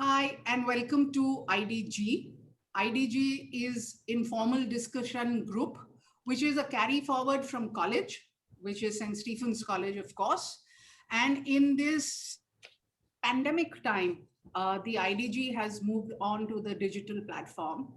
Hi, and welcome to IDG. IDG is Informal Discussion Group, which is a carry forward from college, which is St. Stephen's College, of course. And in this pandemic time, the IDG has moved on to the digital platform.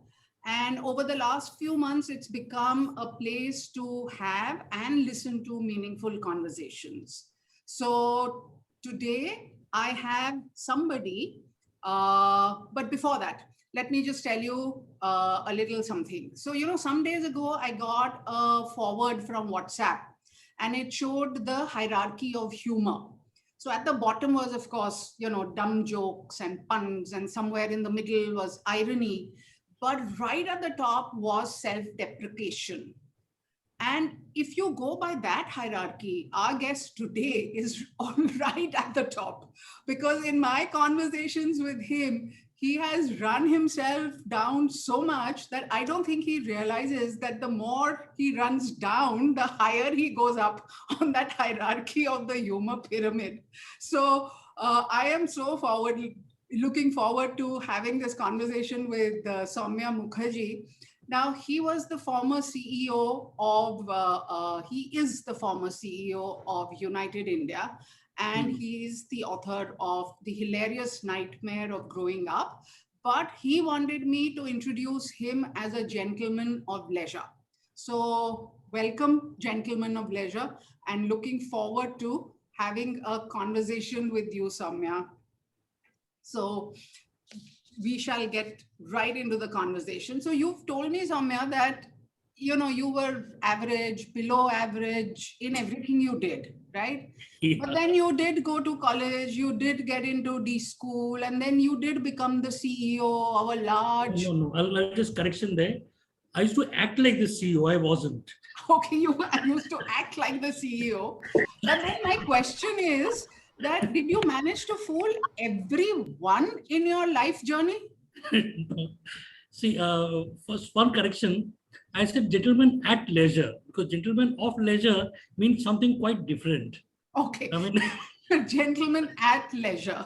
And over the last few months, it's become a place to have and listen to meaningful conversations. So today, I have somebody, but before that, let me just tell you a little something. So, some days ago, I got a forward from WhatsApp and it showed the hierarchy of humor. So at the bottom was, of course, dumb jokes and puns, and somewhere in the middle was irony. But right at the top was self deprecation. And if you go by that hierarchy, our guest today is all right at the top. Because in my conversations with him, he has run himself down so much that I don't think he realizes that the more he runs down, the higher he goes up on that hierarchy of the humor pyramid. So I am looking forward to having this conversation with Soumya Mukherjee. Now, he was the former CEO of, he is the former CEO of United India, and he's the author of The Hilarious Nightmare of Growing Up. But he wanted me to introduce him as a gentleman of leisure. So, welcome, gentleman of leisure, and looking forward to having a conversation with you, Soumya. So, we shall get right into the conversation. So you've told me, Soumya, that you were average, below average in everything you did, right? Yeah. But then you did go to college, you did get into D school, and then you did become the CEO of a large. No. I'll just correction there. I used to act like the CEO. I wasn't. Okay, you used to act like the CEO. But then my question is that did you manage to fool everyone in your life journey? No. See, first one correction. I said gentleman at leisure because gentleman of leisure means something quite different. Okay. I mean, Gentlemen at leisure.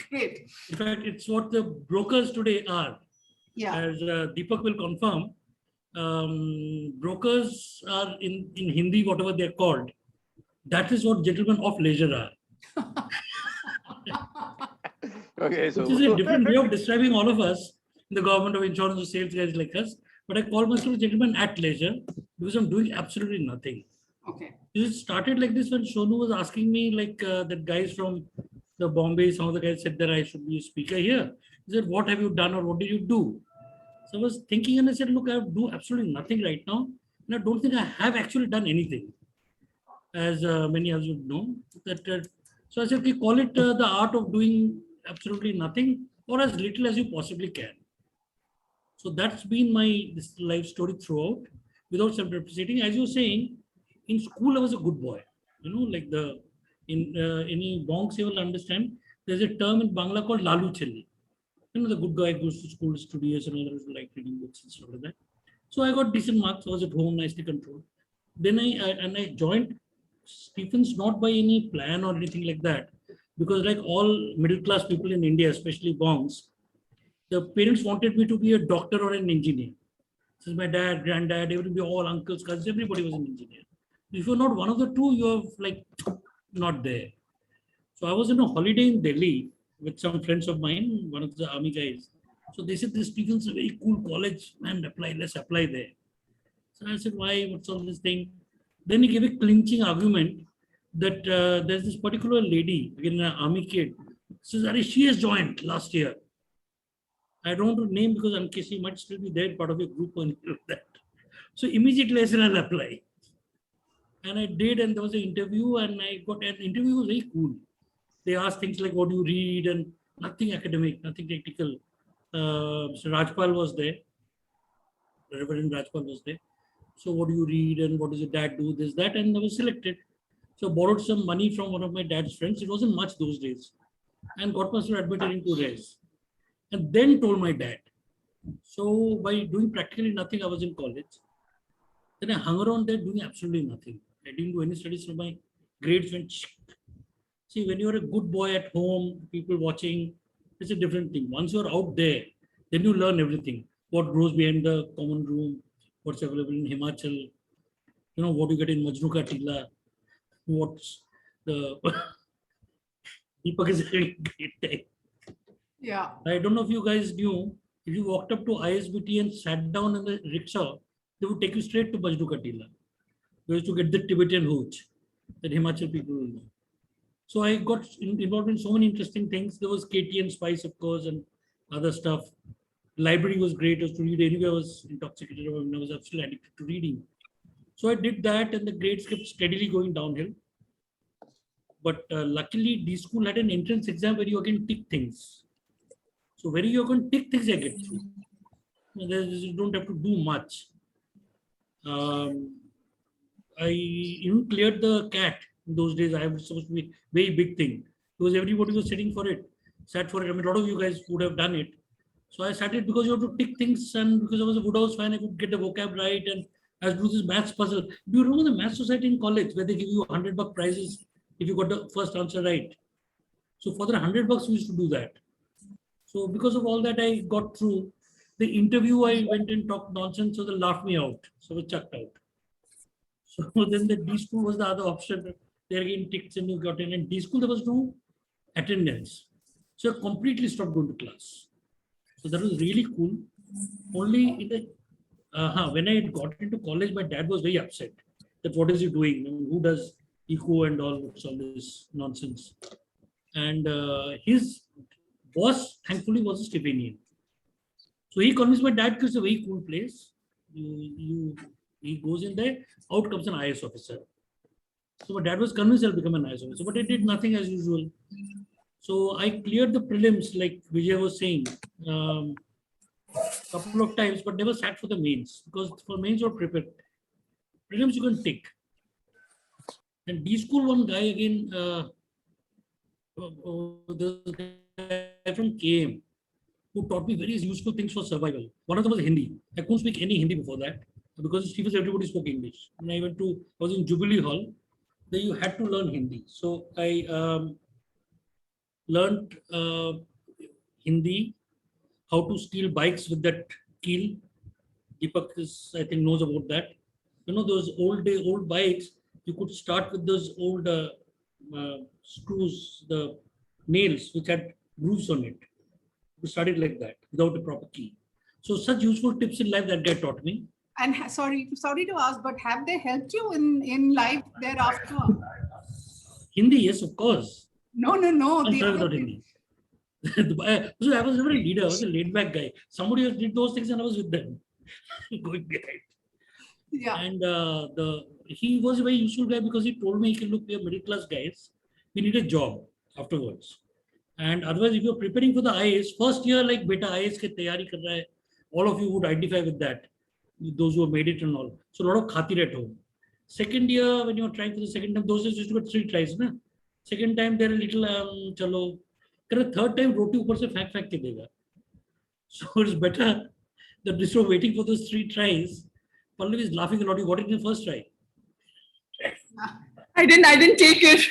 Great. in fact, it's what the brokers today are. Yeah. As Deepak will confirm, brokers are in Hindi, whatever they're called. That is what gentlemen of leisure are. Okay, Which so is a different way of describing all of us, the government of insurance or sales guys like us. But I call myself a gentleman at leisure because I'm doing absolutely nothing. Okay. It started like this when Shonu was asking me, like that guys from the Bombay, some of the guys said that I should be a speaker here. He said, what have you done or what did you do? So I was thinking and I said, look, I do absolutely nothing right now. And I don't think I have actually done anything, as many of you know. That So I said, okay, call it the art of doing absolutely nothing or as little as you possibly can. So that's been my this life story throughout, without self-depreciating. As you were saying, in school I was a good boy. Like the in any bonks you will understand. There's a term in Bangla called lalu chelli. The good guy goes to school, studious, and others like reading books and stuff like that. So I got decent marks. I was at home, nicely controlled. Then I joined Stephens not by any plan or anything like that, because like all middle class people in India, especially bongs, the parents wanted me to be a doctor or an engineer. Since my dad, granddad, everybody, all uncles, cousins, everybody was an engineer. If you're not one of the two, you're like not there. So I was in a holiday in Delhi with some friends of mine, one of the army guys. So they said this Stephens is a very cool college, man, let's apply there. So I said, why? What's all this thing? Then he gave a clinching argument that there's this particular lady, again, an army kid, says, she has joined last year. I don't want to name because in case he might still be there, part of a group or anything like that. So immediately I said, I'll apply. And I did, and there was an interview, and I got an interview was very cool. They asked things like, what do you read? And nothing academic, nothing technical. So Rajpal was there. Reverend Rajpal was there. So what do you read and what does your dad do? This, that, and I was selected. So borrowed some money from one of my dad's friends. It wasn't much those days. And got myself admitted into res. And then told my dad. So by doing practically nothing, I was in college. Then I hung around there doing absolutely nothing. I didn't do any studies, so my grades went. See, when you're a good boy at home, people watching, it's a different thing. Once you're out there, then you learn everything. What grows behind the common room, what's available in Himachal, what you get in Majnu Ka Tilla, what's the Deepak is having a great time. Yeah. I don't know if you guys knew, if you walked up to ISBT and sat down in the rickshaw, they would take you straight to Majnu Ka Tilla. You used to get the Tibetan hooch that Himachal people will know. So I got involved in so many interesting things. There was KTM Spice, of course, and other stuff. Library was great. I was to read anyway. I was intoxicated. I was absolutely addicted to reading. So I did that, and the grades kept steadily going downhill. But luckily, D school had an entrance exam where you can tick things. So where you can tick things, I get through. You don't have to do much. I even cleared the CAT. In those days, I was supposed to be a very big thing because everybody was sitting for it, sat for it. I mean, a lot of you guys would have done it. So I sat it because you have to tick things, and because I was a Woodhouse fan, I could get the vocab right, and I was doing this maths puzzle. Do you remember the Maths Society in college where they give you $100 prizes if you got the first answer right? So for the $100, we used to do that. So because of all that, I got through. The interview, I went and talked nonsense, so they laughed me out. So we chucked out. So then the D school was the other option. There again ticks and you got in. And D school, there was no attendance. So I completely stopped going to class. So that was really cool. Only in the when I got into college, my dad was very upset that what is he doing? Who does eco and all this nonsense? And his boss, thankfully, was a Stepanian. So he convinced my dad because it's a very cool place. He goes in there, out comes an IS officer. So my dad was convinced I'll become an IS officer, but I did nothing as usual. So I cleared the prelims, like Vijay was saying, couple of times, but never sat for the mains because for mains you're prepared. Prelims you can take. And D school, one guy again, there's a guy from KM who taught me various useful things for survival. One of them was Hindi. I couldn't speak any Hindi before that because Stevens, everybody spoke English. When I was in Jubilee Hall, then you had to learn Hindi. So I learned Hindi, how to steal bikes with that keel. Deepak I think knows about that. Those old bikes, you could start with those old screws, the nails which had grooves on it. You started like that without a proper key. So such useful tips in life that guy taught me. And sorry to ask, but have they helped you in life thereafter? Hindi, yes, of course. No. I'm sorry without Hindi. So I was never a leader. I was a laid back guy. Somebody else did those things and I was with them, going behind. Yeah. And he was a very useful guy because he told me, look, we are middle class guys. We need a job afterwards. And otherwise, if you're preparing for the IAS, first year, like beta IAS ke tayari kar raha hai, all of you would identify with that, those who have made it and all. So a lot of khatir at home. Second year, when you're trying for the second time, those days used to get 3 tries. Na? Second time, they're a little, chalo. Third time, roti upar se fact ke dega. So it's better that instead of waiting for those 3 tries, Pallavi is laughing a lot. You got it in the first try. I didn't take it,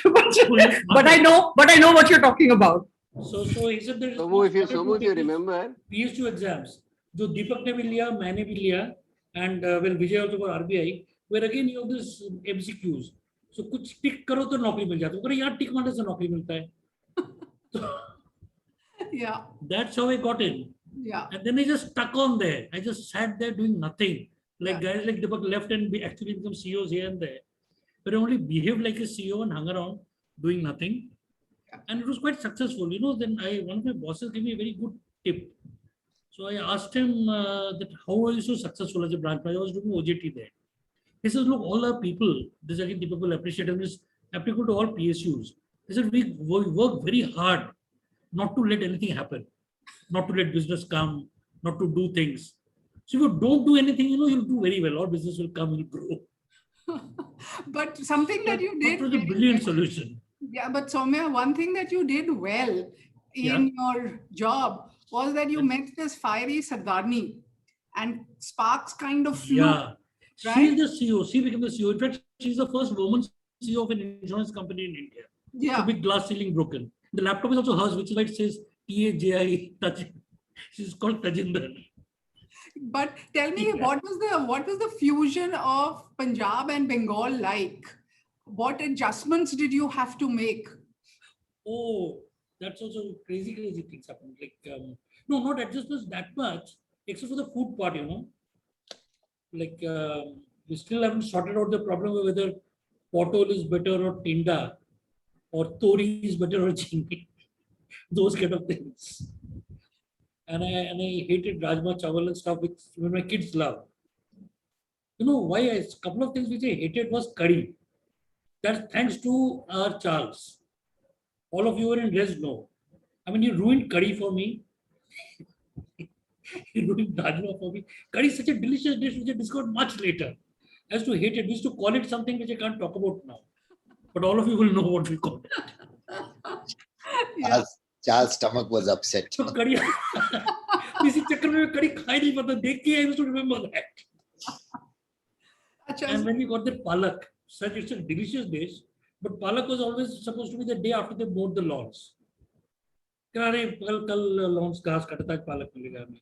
but I know what you're talking about. So he said that if you remember, PSU exams, जो दीपक ने भी लिया, मैंने भी लिया, and when Vijay also got RBI, where again you have this MCQs. So कुछ टिक करो तो नौकरी मिल जाती है. अगर यहाँ टिक मारने से नौकरी मिलता है. Yeah. That's how I got in. Yeah. And then I just stuck on there. I just sat there doing nothing. Like guys like Deepak left and actually become CEOs here and there. But I only behaved like a CEO and hung around doing nothing. And it was quite successful. Then one of my bosses gave me a very good tip. So I asked him that how are you so successful as a branch manager? I was doing OJT there. He says, look, all our people, this again people will appreciate and this applicable to all PSUs. He said, we work very hard not to let anything happen, not to let business come, not to do things. So if you don't do anything, you'll do very well. All business will come, will grow. But something that you did. That was a brilliant solution. Yeah, but Soumya, one thing that you did well in your job was that you met this fiery Sardarni and sparks kind of flew. Yeah. Right? She's the CEO. She became the CEO. In fact, she's the first woman CEO of an insurance company in India. Yeah. The big glass ceiling broken. The laptop is also hers, which is why it says T-A-J-I, she's called Tajinder. But tell me, Yeah. what was the fusion of Punjab and Bengal like? What adjustments did you have to make? Oh, that's also crazy things happen. Like, no, not adjustments that much, except for the food part, Like, we still haven't sorted out the problem of whether potol is better or tinda, or tori is better or chingi, those kind of things. And I hated rajma chawal and stuff, which when my kids love. You know why? A couple of things which I hated was curry. That's thanks to our Charles. All of you were in res know. I mean, you ruined curry for me. You ruined rajma for me. Curry is such a delicious dish which I discovered much later. I used to hate it. We used to call it something which I can't talk about now. But all of you will know what we call it. Yeah. Charles' stomach was upset. So curry. किसी चक्कर में कड़ी खाई नहीं पता देख के I used to remember that. Acha, And when we got the palak, such it's a delicious dish, but palak was always supposed to be the day after they mowed the lawns. कल lawns घास कटता है palak मिलेगा हमें.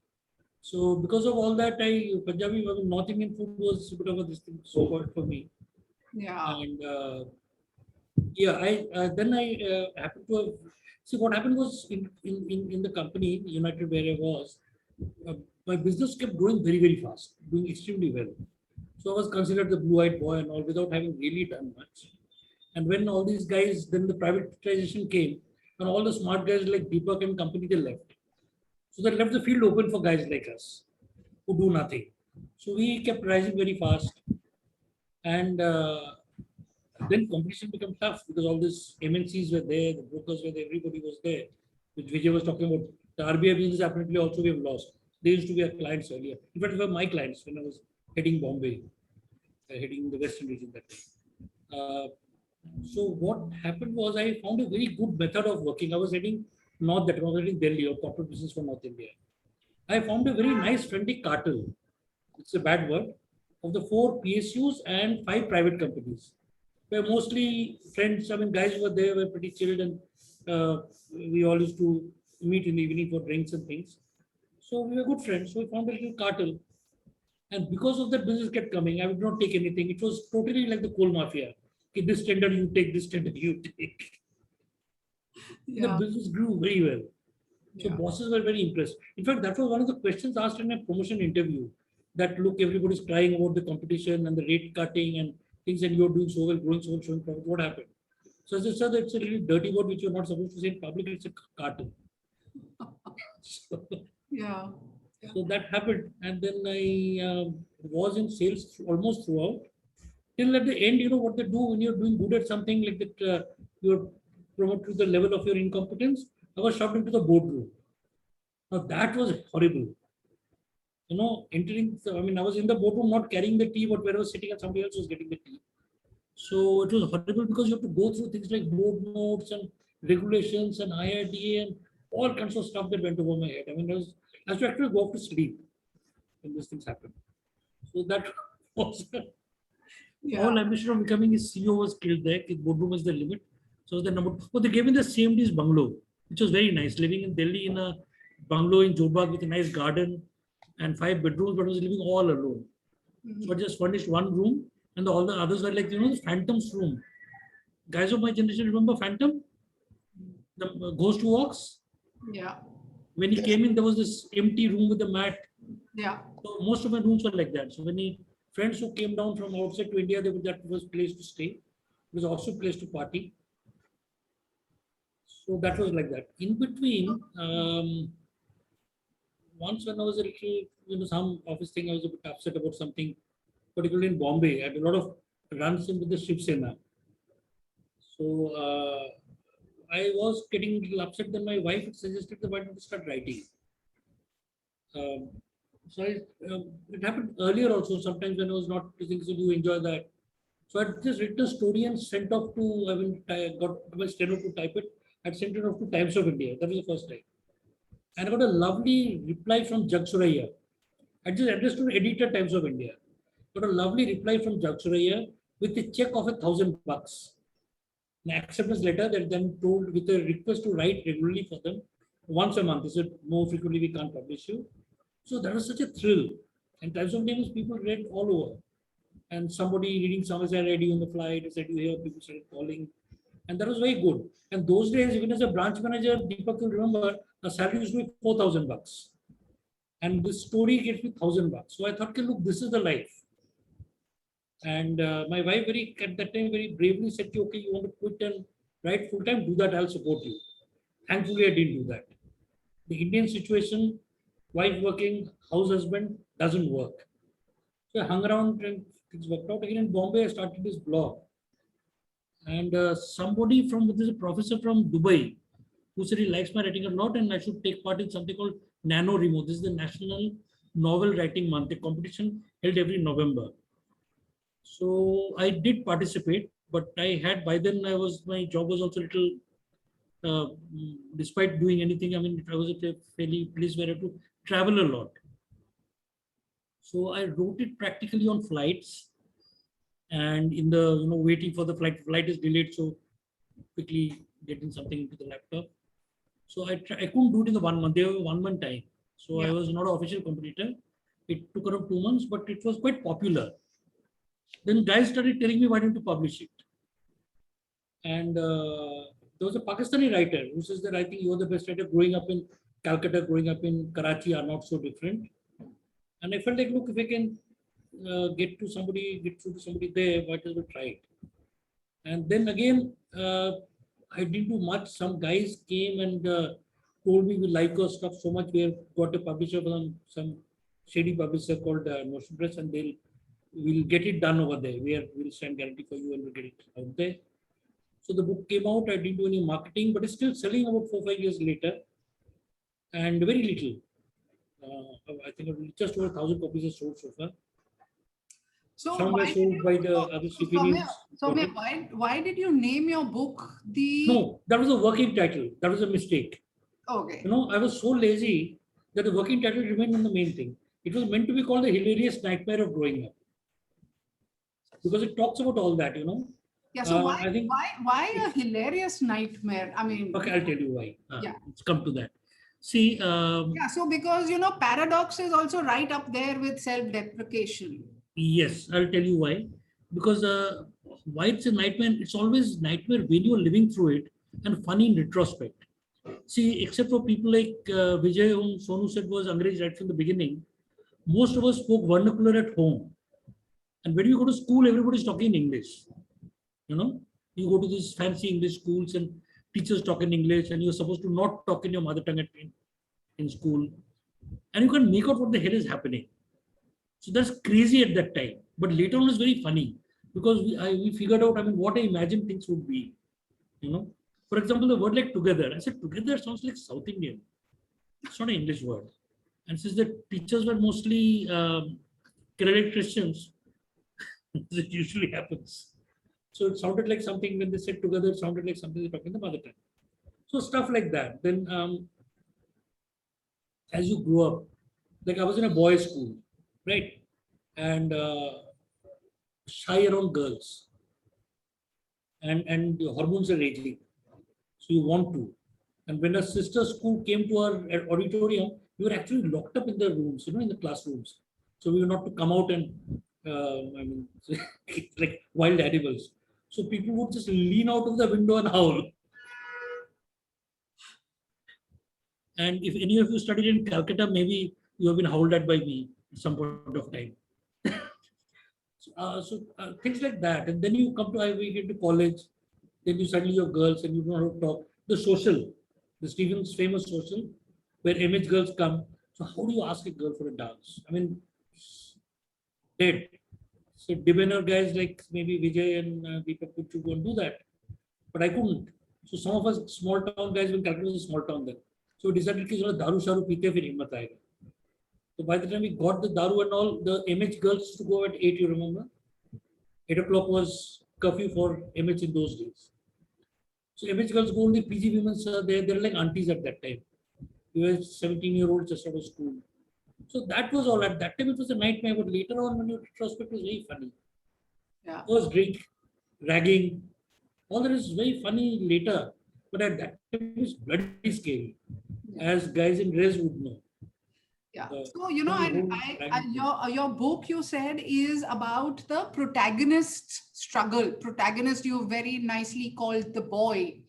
So because of all that, Punjabi, North Indian food was a bit of a this thing so called for me. yeah. And yeah, I happened to have, see what happened was in the company United where I was, my business kept growing very fast, doing extremely well. So I was considered the blue-eyed boy and all without having really done much. And when all these guys, then the privatization came, and all the smart guys like Deepak and company, they left. So that left the field open for guys like us who do nothing. So we kept rising very fast. And then competition became tough because all these MNCs were there, the brokers were there, everybody was there, which Vijay was talking about. The RBI business apparently also we have lost. They used to be our clients earlier. In fact, they were my clients when I was heading Bombay, heading the Western region that day. So what happened was I found a very good method of working. I was heading North, that I was heading Delhi or corporate business for North India. I found a very nice friendly cartel. It's a bad word, of the 4 PSUs and 5 private companies. We're mostly friends. I mean, guys who were there were pretty chilled, and we all used to meet in the evening for drinks and things. So we were good friends. So we found a little cartel. And because of that, business kept coming. I would not take anything. It was totally like the coal mafia. Okay, this tender you take, this tender you take. The Yeah. business grew very well. So Yeah. bosses were very impressed. In fact, that was one of the questions asked in a promotion interview. That look, everybody's crying about the competition and the rate cutting and things, and you're doing so well, growing so well, showing profit. What happened? So I said, it's a really dirty word which you're not supposed to say in public. It's a cartel. So, Yeah. so that happened, and then I was in sales almost throughout. Till at the end, you know what they do when you're doing good at something like that, you're promoted to the level of your incompetence. I was shoved into the boardroom. Now that was horrible. You know, I mean, I was in the boardroom not carrying the tea, but where I was sitting and somebody else was getting the tea. So it was horrible because you have to go through things like board notes and regulations and IRDA and all kinds of stuff that went over my head. I mean, I had to actually go off to sleep when these things happened. So that was Yeah. all ambition of becoming a CEO was killed there. Boardroom was the limit. So the number. Oh, they gave me the CMD's bungalow, which was very nice. Living in Delhi in a bungalow in Jodhbag with a nice garden and 5 bedrooms, but I was living all alone. So I just furnished one room, and all the others were like, the Phantom's room. Guys of my generation remember Phantom? The Ghost Who Walks? Yeah. When he came in, there was this empty room with a mat. Yeah. So most of my rooms were like that. So when friends who came down from outside to India, that was place to stay. It was also a place to party. So that was like that. In between, once when I was a little, some office thing, I was a bit upset about something, particularly in Bombay. I had a lot of runs in with the Shiv Sena. So I was getting a little upset. Then my wife had suggested that why don't you start writing. So it happened earlier also. Sometimes when I was not thinking, so do you enjoy that? So I just written a story and sent off to. I got my steno to type it. I sent it off to Times of India. That was the first time. And I got a lovely reply from Jag Suraiya. I just addressed to editor Times of India. Got a lovely reply from Jag Suraiya with a check of $1,000. An acceptance letter that then told with a request to write regularly for them once a month. They said, more frequently we can't publish you. So that was such a thrill. And Times of India people read all over. And somebody reading somewhere I read you on the flight, I said you hear people started calling. And that was very good. And those days, even as a branch manager, Deepak, you'll remember, the salary used to be 4,000 bucks. And this story gets me 1,000 bucks. So I thought, okay, look, this is the life. And my wife at that time very bravely said, okay, you want to quit and write full time, do that, I'll support you. Thankfully, I didn't do that. The Indian situation, wife working, house husband, doesn't work. So I hung around and things worked out. Again in Bombay, I started this blog. And somebody there's a professor from Dubai who said he likes my writing a lot and I should take part in something called NaNoWriMo. This is the National Novel Writing Month, a competition held every November. So I did participate, but I had by then my job was also a little, despite doing anything, I mean, I was at a fairly place where I had to travel a lot. So I wrote it practically on flights. And in the, waiting for the flight is delayed. So quickly getting something into the laptop. So I couldn't do it in the 1 month. They were 1 month time. So I was not an official competitor. It took around 2 months, but it was quite popular. Then guys started telling me, why don't you publish it? And there was a Pakistani writer who says that I think you're the best writer. Growing up in Calcutta, growing up in Karachi are not so different. And I felt like, look, if I can get through to somebody there, why don't we try it? And then again, I didn't do much. Some guys came and told me we like your stuff so much. We have got a publisher from some shady publisher called Notion Press, and we'll get it done over there. We'll send guarantee for you and we'll get it out there. So the book came out. I didn't do any marketing, but it's still selling about 4-5 years later, and very little. I think just over 1,000 copies are sold so far. So some were sold by the other civilians. Soumya, why did you name your book the? No, that was a working title. That was a mistake. Okay. I was so lazy that the working title remained on the main thing. It was meant to be called The Hilarious Nightmare of Growing Up, because it talks about all that, Yeah. So I why a hilarious nightmare? I mean. Okay, I'll tell you why. Yeah. Let's come to that. See. Yeah. So because paradox is also right up there with self-deprecation. Yes, I'll tell you why. Because why it's a nightmare, it's always nightmare when you're living through it, and funny in retrospect. See, except for people like Vijay, whom Sonu said was Angrez right from the beginning, most of us spoke vernacular at home. And when you go to school, everybody's talking in English. You go to these fancy English schools and teachers talk in English, and you're supposed to not talk in your mother tongue in school. And you can make out what the hell is happening. So that's crazy at that time. But later on, it's very funny because we figured out, what I imagined things would be. For example, the word like together. I said, together sounds like South Indian. It's not an English word. And since the teachers were mostly Kerala Christians, it usually happens. So it sounded like something when they said together, it sounded like something they're talking in the mother tongue. So stuff like that. Then as you grow up, like I was in a boys' school, right? And shy around girls. And your hormones are raging. So you want to. And when a sister school came to our auditorium, we were actually locked up in the rooms, in the classrooms. So we were not to come out and, like wild animals. So people would just lean out of the window and howl. And if any of you studied in Calcutta, maybe you have been howled at by me at some point of time. So things like that. And then you we get to college, then you suddenly have girls and you know how to talk. The Stephen's famous social, where image girls come. So how do you ask a girl for a dance? Dead. So demeanor guys like maybe Vijay and Deepak could go and do that. But I couldn't. So some of us small town guys will calculate a small town then. So we decided to daru sharu pite fir himmat aayega. So by the time we got the daru and all, the image girls used to go at 8, you remember? 8 o'clock was curfew for image in those days. So image girls go only PG women, they're like aunties at that time. We were 17-year-olds just out of school. So that was all. At that time, it was a nightmare, but later on, when you retrospect, it was very funny. Yeah. First drink, ragging, all that is very funny later. But at that time, it was bloody scary. as guys in res would know. Yeah. The So, you know, whole your book, you said, is about the protagonist's struggle. Protagonist, you very nicely called the boy.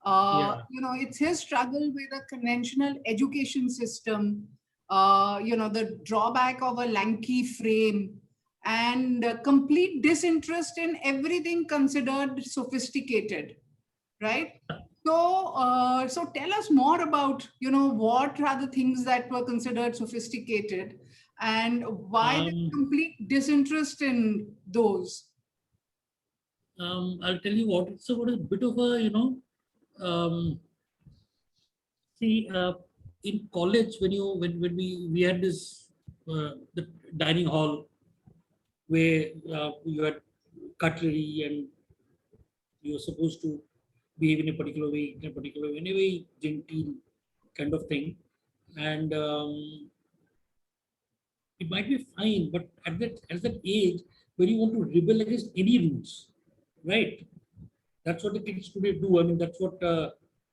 Yeah. You know, it's his struggle with a conventional education system, you know, the drawback of a lanky frame, and complete disinterest in everything considered sophisticated, right? So tell us more about, you know, what are the things that were considered sophisticated and why the Um, complete disinterest in those. I'll tell you what, it's a bit of a, um, see, in college, when we had this, the dining hall where you had cutlery and you were supposed to behave in a particular way, in a very genteel kind of thing. And it might be fine, but at that age, when you want to rebel against any rules, right? That's what the kids today do. I mean, that's what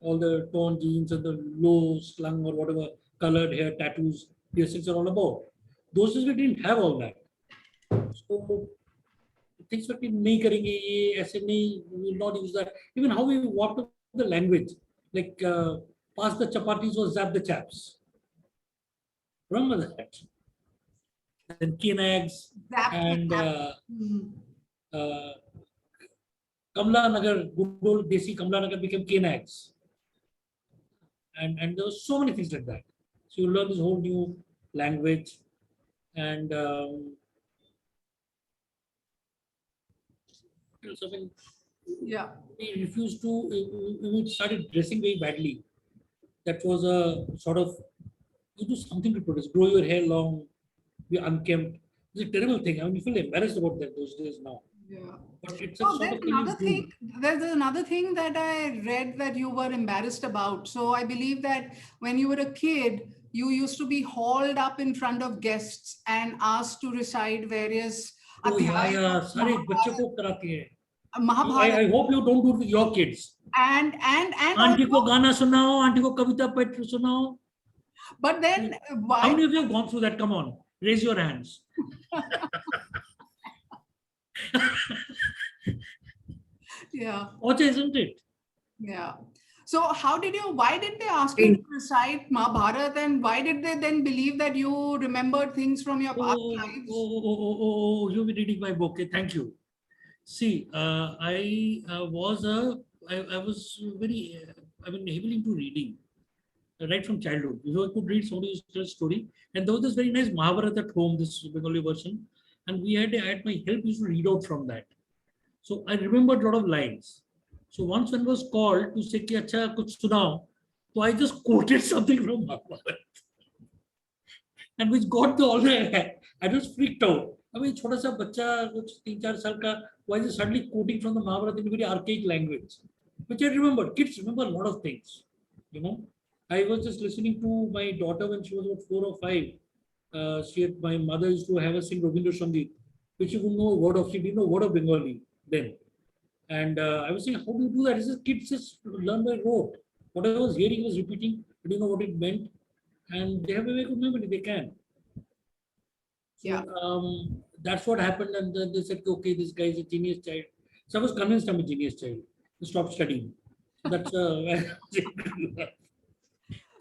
all the torn jeans and the low slung or whatever colored hair, tattoos, piercings are all about. Those days we didn't have all that. So things that we nahi karenge, ye, aise nahi, we will not use that. Even how we walk the language, like pass the chapatis or zap the chaps. Remember that? Then kinags Zap the and tap. Hmm. uh, Kamla Nagar, good old Desi Kamla Nagar became kinags. And there were so many things like that. So you learn this whole new language, and something Yeah. we refused to. We started dressing very badly. That was a sort of, you do something to protest. Grow your hair long, be unkempt. It's a terrible thing. I mean, you feel embarrassed about that those days now. Yeah. But it's a So sort of thing you do. there's another thing that I read that you were embarrassed about. So I believe that when you were a kid, you used to be hauled up in front of guests and asked to recite various Oh yeah, adhyayas yeah. of सारे बच्चे को कराती है. Mahabharata. I hope you don't do it with your kids. And aunty को also, गाना सुनाओ, aunty को कविता पढ़ सुनाओ. but then How why? many of you have gone through that? Come on, raise your hands. Yeah, Okay, isn't it? yeah. So why did they ask you to recite Mahabharata, and why did they then believe that you remembered things from your past lives? You'll be reading my book. Okay, thank you. See, I was very, I mean, heavily into reading right from childhood. If I could read, somebody used to tell a story. And there was this very nice Mahabharata at home, this Bengali version. And I had my help used to read out from that. So I remembered a lot of lines. So once when I was called to say, Ki, Acha, kuch sunao, so I just quoted something from Mahabharata. And which got the all the, I was freaked out. I mean, छोटा सा बच्चा कुछ 3-4 साल का, why is he suddenly quoting from the Mahabharata in a very archaic language? Which I remember. Kids remember a lot of things. You know, I was just listening to my daughter when she was about 4 or 5. My mother used to have us sing Rabindra Sangeet, which she wouldn't know a word of. She didn't know a word of Bengali then. And I was saying, how do you do that? He says, kids just learn by rote. Whatever I was hearing, was repeating. I didn't know what it meant. And they have a very good memory. They can. So, Yeah. that's what happened. And then they said, okay, this guy is a genius child. So I was convinced I'm a genius child. To stop studying. So that's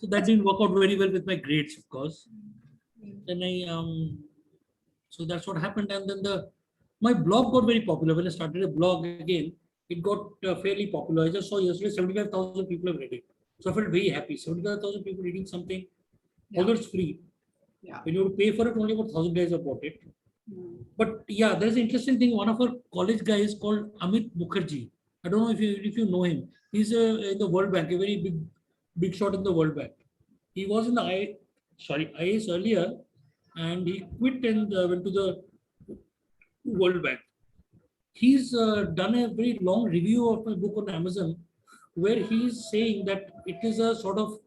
so that didn't work out very well with my grades, of course. Then so that's what happened. And then my blog got very popular. When I started a blog again, it got fairly popular. I just saw yesterday 75,000 people have read it. So I felt very happy. 75,000 people reading something, although it's free. Yeah. When you have to pay for it, only about 1,000 guys have bought it. Mm. But yeah, there's an interesting thing. One of our college guys called Amit Mukherjee. I don't know if you know him. He's in the World Bank, a very big shot in the World Bank. He was in the IAS earlier, and he quit and went to the World Bank. He's done a very long review of my book on Amazon, where he's saying that it is a sort of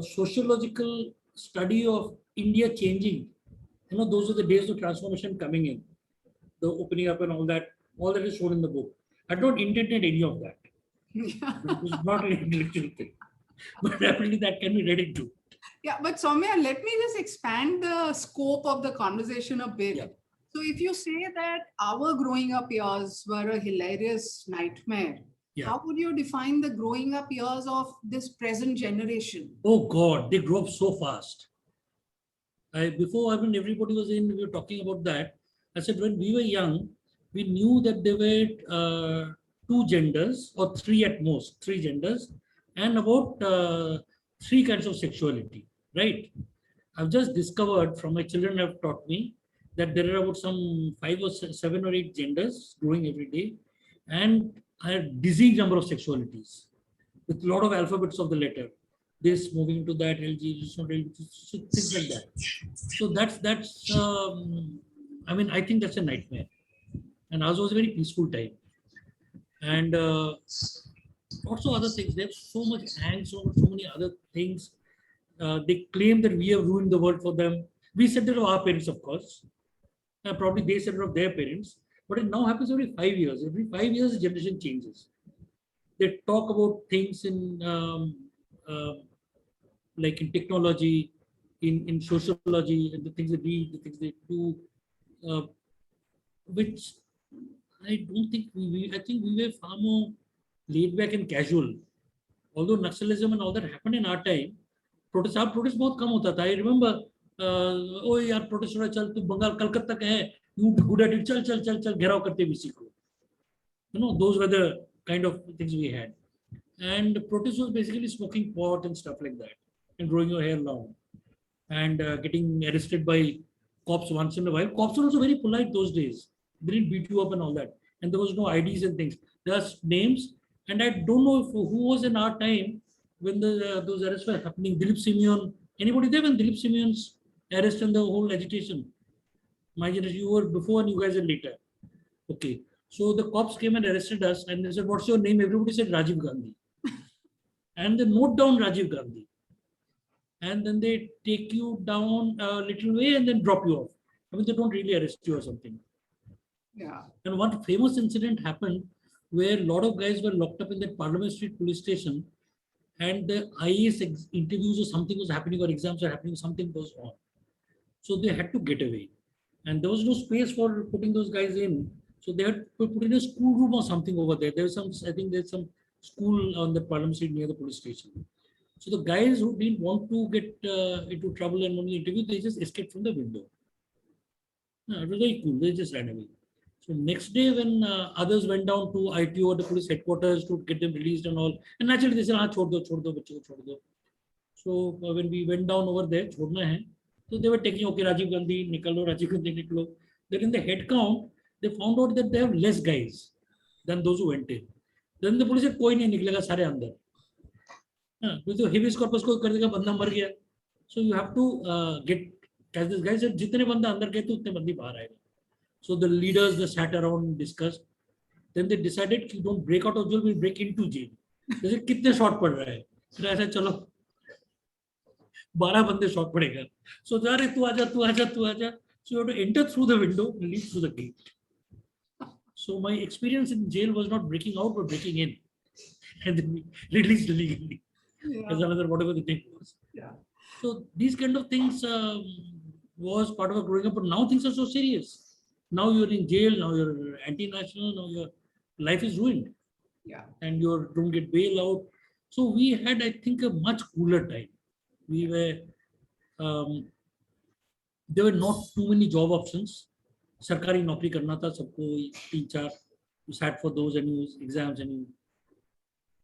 sociological study of India changing. You know, those are the days of transformation coming in, the opening up and all that is shown in the book. I don't intended any of that. Yeah. It was not an intellectual thing. but definitely that can be read into. Yeah, but Soumya, let me just expand the scope of the conversation a bit. Yeah. So if you say that our growing up years were a hilarious nightmare, Yeah. how would you define the growing up years of this present generation? Oh God, they grew up so fast. Before, I mean, everybody was in, we were talking about that. I said, when we were young, we knew that there were two genders or three at most, three genders, and about three kinds of sexuality, right? I've just discovered from my children have taught me that there are about some 5 or 7 or 8 genders growing every day, and a dizzying number of sexualities with a lot of alphabets of the letter. This moving to that, LG, this not LG, things like that. So that's. I mean, I think that's a nightmare. And ours was a very peaceful time. And lots of other things. They have so much angst, so many other things. They claim that we have ruined the world for them. We said that of our parents, of course. Probably they said it of their parents. But it now happens every 5 years. Every 5 years, the generation changes. They talk about things in like in technology, in sociology, and the things they read, the things they do, which I don't think I think we were far more laid back and casual. Although Naxalism and all that happened in our time, protest बहुत कम होता था. I remember, oh यार protest हो रहा है, चल तू बंगाल कलकत्ता का है, you be good at it, चल चल चल चल घेराव करते किसी को. You know, those were the kind of things we had. And protest was basically smoking pot and stuff like that, and growing your hair long, and getting arrested by cops once in a while. Cops were also very polite those days. They didn't beat you up and all that. And there was no IDs and things. There's names, and I don't know who was in our time when those arrests were happening. Dilip Simeon. Anybody there when Dilip Simeon's arrest and the whole agitation? My generation, you were before and you guys are later. Okay. So the cops came and arrested us, and they said, "What's your name?" Everybody said Rajiv Gandhi. And they note down Rajiv Gandhi. And then they take you down a little way and then drop you off. I mean, they don't really arrest you or something. Yeah. And one famous incident happened where a lot of guys were locked up in that Parliament Street police station, and the IAS interviews or something was happening, or exams were happening, something was on. So they had to get away. And there was no space for putting those guys in. So they had to put in a school room or something over there. There was some, I think there's some school on the Parliament Street near the police station. So the guys who didn't want to get into trouble and only interview, they just escaped from the window. It was very cool. They just ran away. So next day when others went down to ITO or the police headquarters to get them released and all, and naturally they said, chhod do, bachche ko chhod do. So when we went down over there, chhodna hai, so they were taking, okay, Rajiv Gandhi, nikalo, Rajiv Gandhi, nikalo. Then in the head count, they found out that they have less guys than those who went in. Then the police said, koi nahi niklega, sare andar. तो habeas corpus को कर देगा, बंदा मर गया. So you have to catch this guy. जितने बंदा अंदर गए तो उतने बंदी बाहर आएगा. So the leaders they sat around, discussed. Then they decided कि don't break out of jail, we'll break into jail. जैसे कितने शॉट पड़ रहा है, फिर ऐसा चलो 12 बंदे शॉट पड़ेगा. So जा रहे तू आजा. So you have to enter through the window and leave through the gate. So my experience in jail was not breaking out but breaking in, and then we released illegally. As another whatever the thing was. Yeah. So these kind of things was part of our growing up, but now things are so serious. Now you're in jail, now you're anti-national, now your life is ruined. Yeah. And you don't get bail out. So we had, I think, a much cooler time. We were, there were not too many job options. Sarkari naukri karna tha, sabko 3-4, you sat for those and you exams and you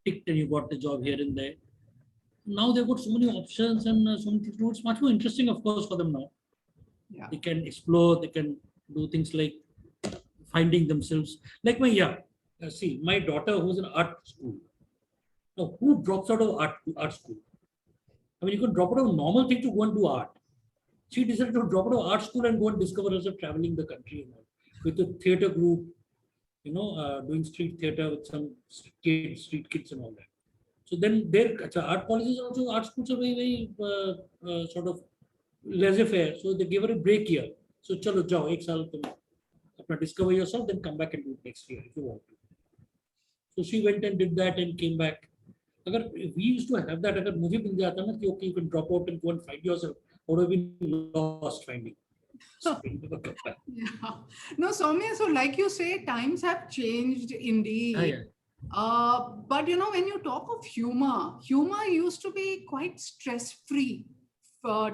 ticked and you got the job here and there. Now they've got so many options and so many things to do. It's much more interesting, of course, for them now. Yeah. They can explore, they can do things like finding themselves. Like my daughter who's in art school. Now, who drops out of art school? I mean, you could drop out of a normal thing to go and do art. She decided to drop out of art school and go and discover herself traveling the country and all, with a theater group, doing street theater with some street kids and all that. So then their art colleges also, art schools are very, very sort of laissez-faire. So they give her a break year. So chalo jao, ek saal tum discover yourself, then come back and do it next year if you want to. So she went and did that and came back. अगर if we used to have that, अगर मुझे मिल जाता ना कि okay, you can drop out and go and find yourself, I would have been lost finding. So, never come back. Yeah. No, Soumya, so like you say, times have changed indeed. Yeah. But you know, when you talk of humor used to be quite stress-free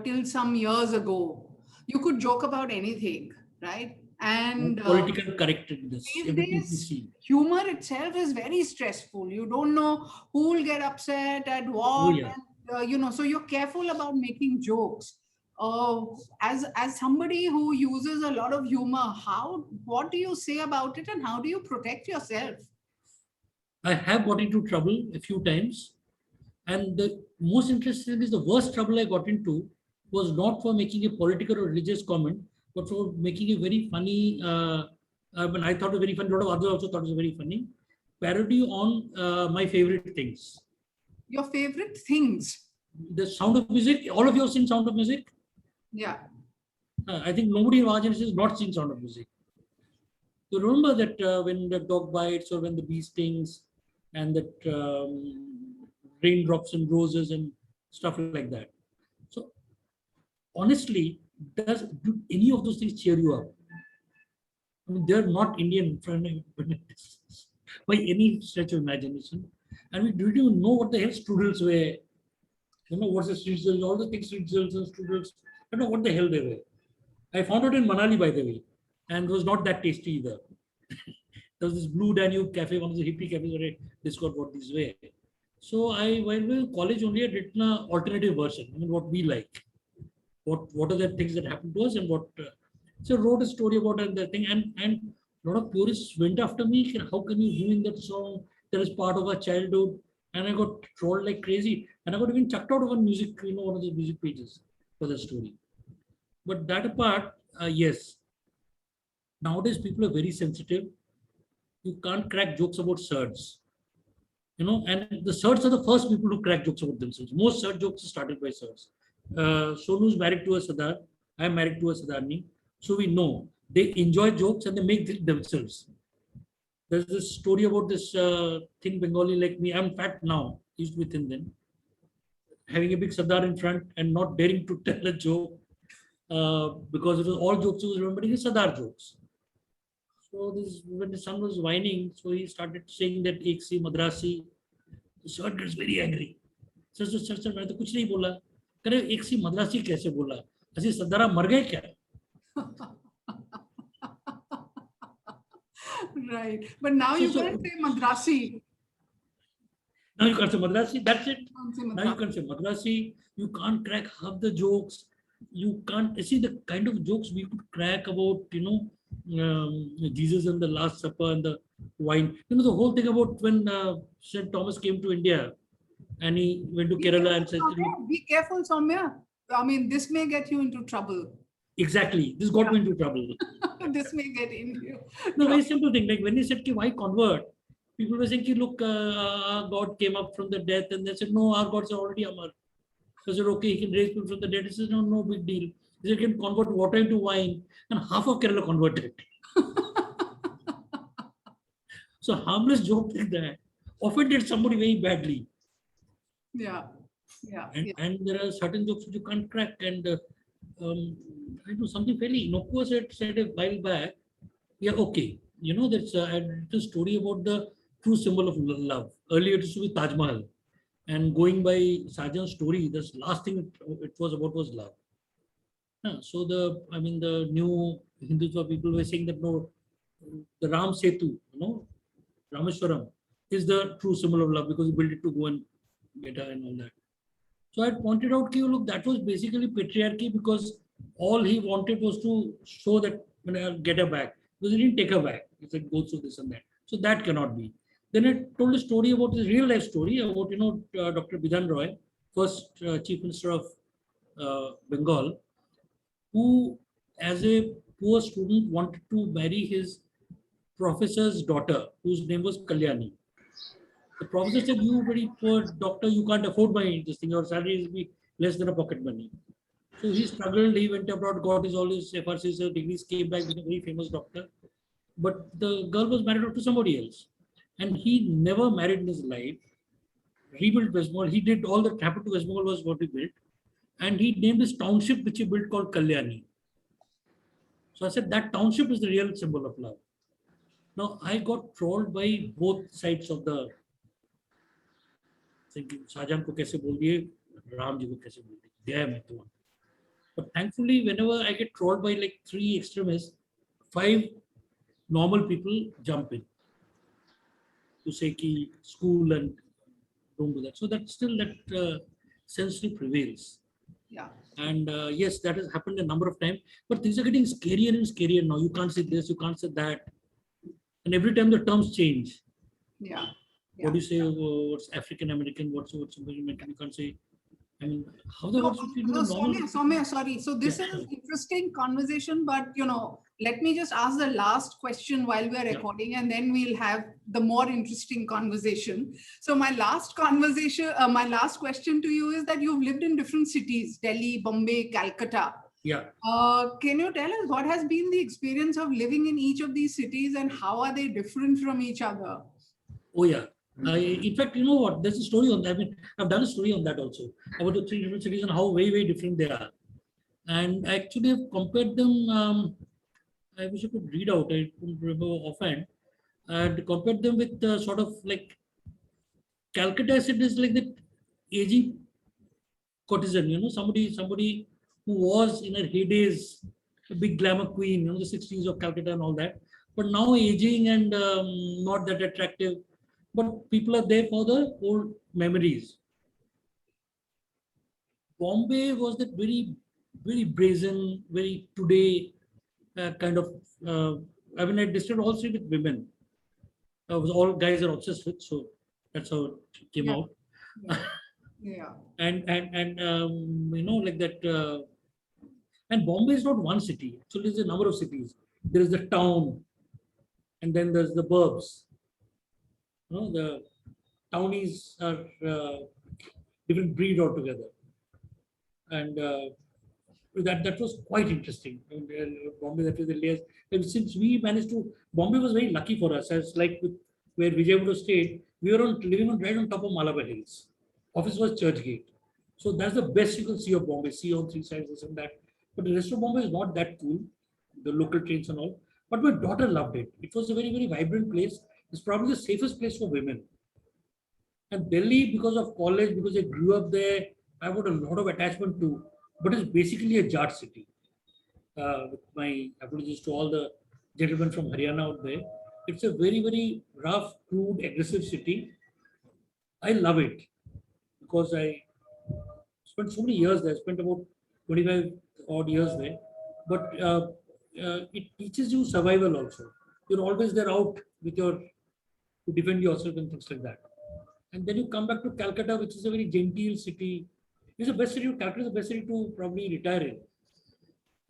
till some years ago. You could joke about anything, right? And Political correctness. these Everything we days, see. humor itself is very stressful. You don't know who will get upset at what, yeah. and, you know. So you're careful about making jokes. As somebody who uses a lot of humor, what do you say about it, and how do you protect yourself? I have got into trouble a few times. And the most interesting thing is the worst trouble I got into was not for making a political or religious comment, but for making a very funny, when I thought it was very funny, a lot of others also thought it was very funny, parody on my favorite things. Your favorite things? The Sound of Music, all of you have seen Sound of Music? Yeah. I think nobody in our generation has not seen Sound of Music. You remember that when the dog bites or when the bee stings and that raindrops and roses and stuff like that. So honestly, do any of those things cheer you up? I mean, they're not Indian by any stretch of imagination. And we didn't even know what the hell strudels were. You know, what's a strudel, all the things strudels and strudels. I don't know what the hell they were. I found out in Manali, by the way, and it was not that tasty either. There was this Blue Danube cafe, one of the hippie cafes where I discovered what these were. So while we were in college only, I had written an alternative version. I mean, what we like. What are the things that happened to us and what. So I wrote a story about that thing, and a lot of purists went after me. How can you ruin that song that is part of our childhood? And I got trolled like crazy. And I got even chucked out of one of the music pages for the story. But that apart, yes. Nowadays, people are very sensitive. You can't crack jokes about surds. You know, and the surds are the first people to crack jokes about themselves. Most surd jokes are started by surds. Sonu's married to a Sardar. I'm married to a Sardarni. So we know they enjoy jokes and they make it themselves. There's this story about this thin Bengali like me. I'm fat now. Used to be thin then. Having a big Sardar in front and not daring to tell a joke because it was all jokes. He was remembering his Sardar jokes. So this, when the son was whining, so he started saying that ek si madrasi. The son gets very angry. Sir, मैंने तो कुछ नहीं बोला. करे एक सी मद्रासी कैसे बोला? ऐसे सदारा मर गए क्या? Right. But now you can't say Madrasi. Now you can't say Madrasi. That's it. Can't say Now you can't say Madrasi. You can't crack half the jokes. You can't see the kind of jokes we could crack about, Jesus and the Last Supper and the wine. You know, the whole thing about when St. Thomas came to India and he went to Kerala and said, Be careful, Soumya. I mean, this may get you into trouble. exactly, this got me into trouble. This may get into you. No, very simple thing. Like when he said, why convert? People were saying, look, our God came up from the death. And they said, no, our gods are already Amar. So I said, okay, he can raise people from the dead. He says, no big deal. He said, he can convert water into wine. And half of Kerala converted. So harmless joke like that offended somebody very badly. Yeah. And there are certain jokes which you can't crack. And I do something fairly innocuous said a while back. Yeah, okay. You know, that's a story about the true symbol of love. Earlier it used to be Taj Mahal. And going by Sajan's story, the last thing it was about was love. So the new Hindutva people were saying that no, the Ram Setu, Rameshwaram is the true symbol of love because he built it to go and get her and all that. So I pointed out, look, that was basically patriarchy because all he wanted was to show that when I'll get her back. Because he didn't take her back. He said, go through this and that. So that cannot be. Then I told a story about this real life story about, Dr. Bidhan Roy, first Chief Minister of Bengal, who as a poor student wanted to marry his professor's daughter, whose name was Kalyani. The professor said, you very poor doctor, you can't afford this thing. Your salary will be less than a pocket money. So he struggled, he went abroad, got all his FRC's degrees, came back, became a very famous doctor. But the girl was married off to somebody else. And he never married in his life. rebuilt West Bengal. He did all that happened to West Bengal was what he built. And he named this township which he built called Kalyani. So I said that township is the real symbol of love. Now I got trolled by both sides of the thinking. Shahjahan ko kaise bol diye, Ram ji ko kaise bol diye. Gaya main to. But thankfully, whenever I get trolled by like 3 extremists, 5 normal people jump in to say ki school and don't do that. So that still that sense still prevails. Yeah. And yes, that has happened a number of times, but things are getting scarier and scarier now. You can't say this, you can't say that. And every time the terms change. Yeah. What do you say? What's African American? What's something you can't say. I mean, how the No, words would be normal? Soumya, sorry. So this Yeah. is an interesting conversation, but let me just ask the last question while we are Yeah. recording, and then we'll have the more interesting conversation. So my last question to you is that you've lived in different cities: Delhi, Bombay, Calcutta. Yeah. Can you tell us what has been the experience of living in each of these cities, and how are they different from each other? Oh yeah. In fact, you know what? There's a story on that. I mean, I've done a story on that also about the 3 different cities and how very, very different they are. And actually, I've compared them. I wish I could read out. I couldn't remember offhand. And compared them with sort of like Calcutta. I said is like the aging courtesan. Somebody who was in her heydays a big glamour queen. The 60s of Calcutta and all that. But now aging and not that attractive. But people are there for the old memories. Bombay was that very, very brazen, very today kind of. I mean, I described also with women. All guys are obsessed with, so that's how it came Yeah. out. Yeah. And like that. And Bombay is not one city. Actually, there's a number of cities. There is the town, and then there's the burbs. The townies are different breed altogether, and that was quite interesting. Bombay, that was the layers. And since we managed to, Bombay was very lucky for us, as like with where Vijayawada stayed, we were living right on top of Malabar Hills. Office was Churchgate, so that's the best you can see of Bombay. See on 3 sides, this and that. But the rest of Bombay is not that cool, the local trains and all. But my daughter loved it. It was a very, very vibrant place. It's probably the safest place for women. And Delhi, because of college, because I grew up there, I got a lot of attachment to. But it's basically a Jat city. With my apologies to all the gentlemen from Haryana out there, it's a very, very rough, crude, aggressive city. I love it because I spent so many years there. I spent about 25 odd years there. But it teaches you survival also. You're always there out with to defend yourself and things like that. And then you come back to Calcutta, which is a very genteel city. It's the best city. Calcutta is the best city to probably retire in,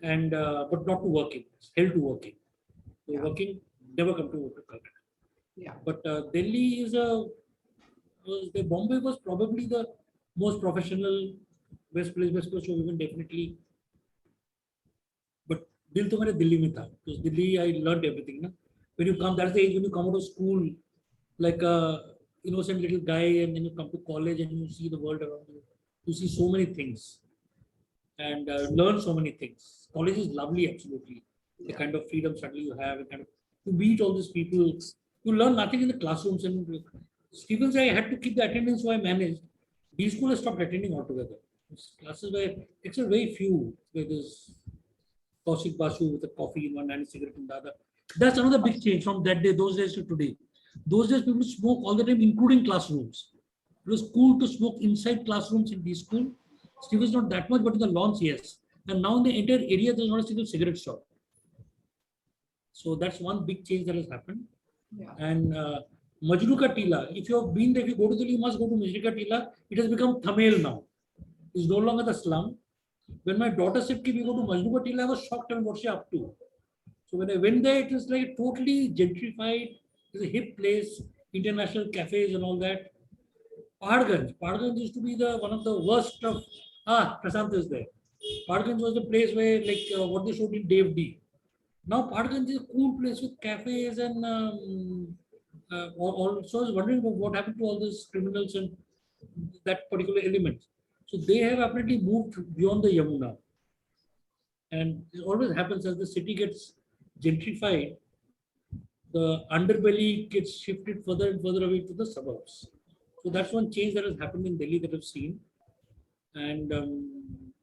and but not to work in. It's hell to work in. So Yeah. working, never come to work to Calcutta. Yeah. But Delhi is the Bombay was probably the most professional, best place for women definitely. But दिल तो मेरे दिल्ली में था. Because Delhi, I learned everything. Na? When you come, that's the age when you come out of school, like a innocent little guy, and then you come to college and you see the world around you. You see so many things and learn so many things. College is lovely, absolutely. The kind of freedom suddenly you have, you meet all these people. You learn nothing in the classrooms. And Stephen said I had to keep the attendance, so I managed. B school has stopped attending altogether. It's classes where except very few, where there's Kaushik Basu with a coffee in one hand, a cigarette in the other. That's another big change from that day, those days to today. Those days people smoke all the time, including classrooms. It was cool to smoke inside classrooms in B school. Still is not that much, but in the lawns, yes. And now in the entire area, there's not a single cigarette shop. So that's one big change that has happened. Yeah. And Majnu Ka Tila, if you have been there, if you go to Delhi, you must go to Majnu Ka Tila. It has become Thamel now. It's no longer the slum. When my daughter said we go to Majnu Ka Tila, I was shocked and what's she up to. So when I went there, it was like totally gentrified. It's a hip place, international cafes and all that. Paharganj used to be one of the worst of. Prashant is there. Paharganj was the place where what they showed in Dave D. Now Paharganj is a cool place with cafes and also I was wondering what happened to all these criminals and that particular element. So they have apparently moved beyond the Yamuna. And it always happens as the city gets gentrified, the underbelly gets shifted further and further away to the suburbs. So that's one change that has happened in Delhi that I've seen. And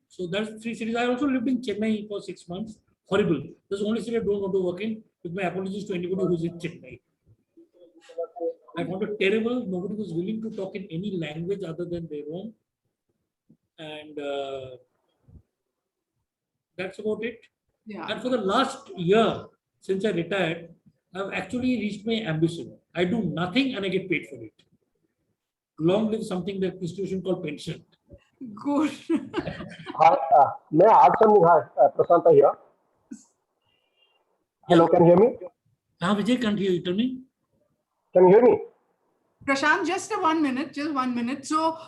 so that's 3 cities. I also lived in Chennai for 6 months. Horrible. That's the only city I don't want to work in. With my apologies to anybody who's in Chennai. I found it terrible. Nobody was willing to talk in any language other than their own. And that's about it. Yeah. And for the last year, since I retired, I've actually reached my ambition. I do nothing and I get paid for it. Long live something that institution called pension. Good. Hi, may I add something? Hi, Prasanta here. Hello, can you hear me? Vijay, can't hear you. Tell me. Can you hear me? Prashant, just 1 minute, just 1 minute. So,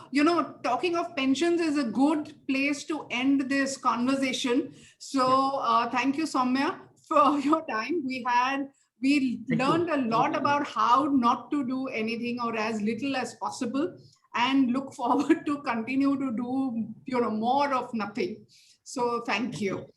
talking of pensions is a good place to end this conversation. So, thank you, Soumya, for your time. We learned a lot about how not to do anything or as little as possible, and look forward to continue to do, more of nothing. So, thank you.